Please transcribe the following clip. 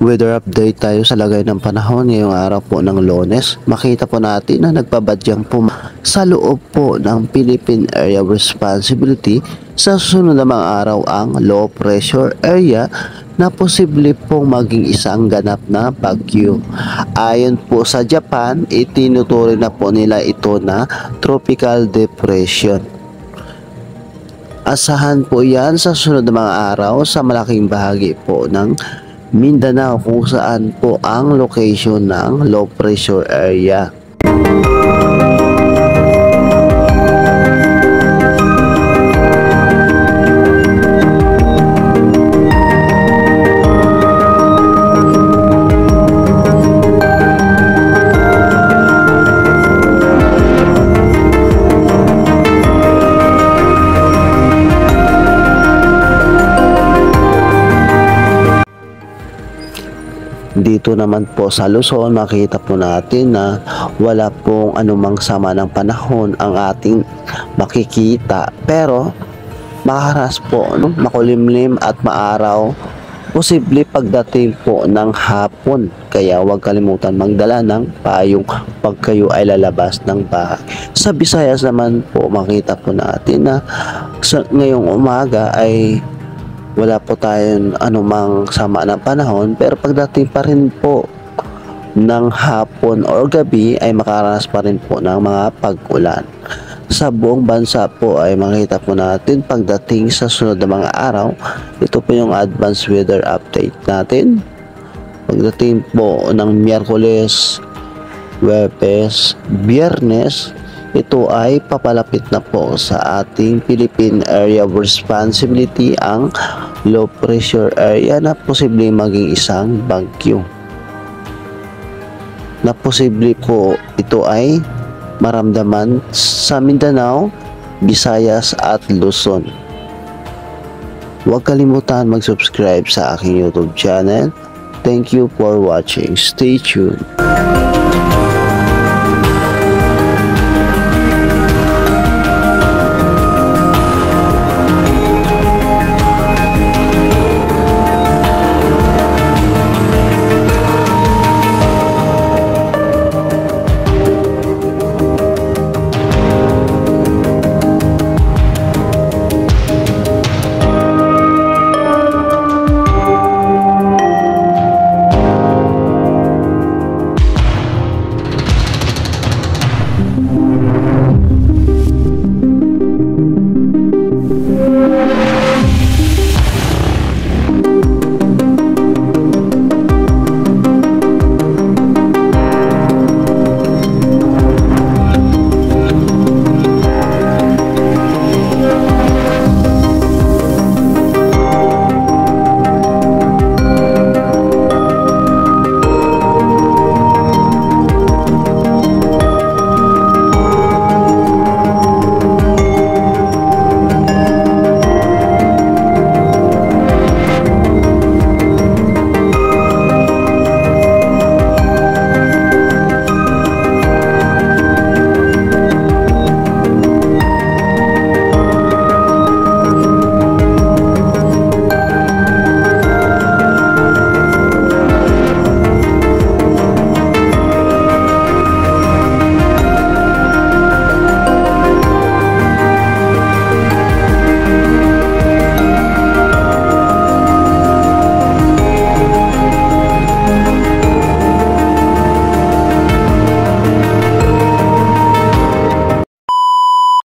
Weather update tayo sa lagay ng panahon ngayong araw po ng Lunes. Makita po natin na nagbabadyang po sa loob po ng Philippine Area of Responsibility sa susunod na mga araw ang low pressure area na posible pong maging isang ganap na bagyo. Ayon po sa Japan, itinuturing na po nila ito na tropical depression. Asahan po yan sa susunod na mga araw sa malaking bahagi po ng Mindanao kung saan po ang location ng low pressure area. Dito naman po sa Luzon, makita po natin na wala pong anumang sama ng panahon ang ating makikita. Pero makaras po, makulimlim at maaraw, posible pagdating po ng hapon. Kaya huwag kalimutan magdala ng payong pag kayo ay lalabas ng bahay. Sa Visayas naman po, makita po natin na ngayong umaga ay wala po tayong anumang sama ng panahon, pero pagdating pa rin po ng hapon o gabi ay makaranas pa rin po ng mga pag-ulan. Sa buong bansa po ay makita po natin pagdating sa sunod na mga araw. Ito po yung advanced weather update natin. Pagdating po ng Miyerkules, Huwebes, Biyernes, ito ay papalapit na po sa ating Philippine Area of Responsibility ang low pressure area na posibleng maging isang bagyo. Na posible po ito ay maramdaman sa Mindanao, Visayas at Luzon. Huwag kalimutan mag-subscribe sa aking YouTube channel. Thank you for watching. Stay tuned.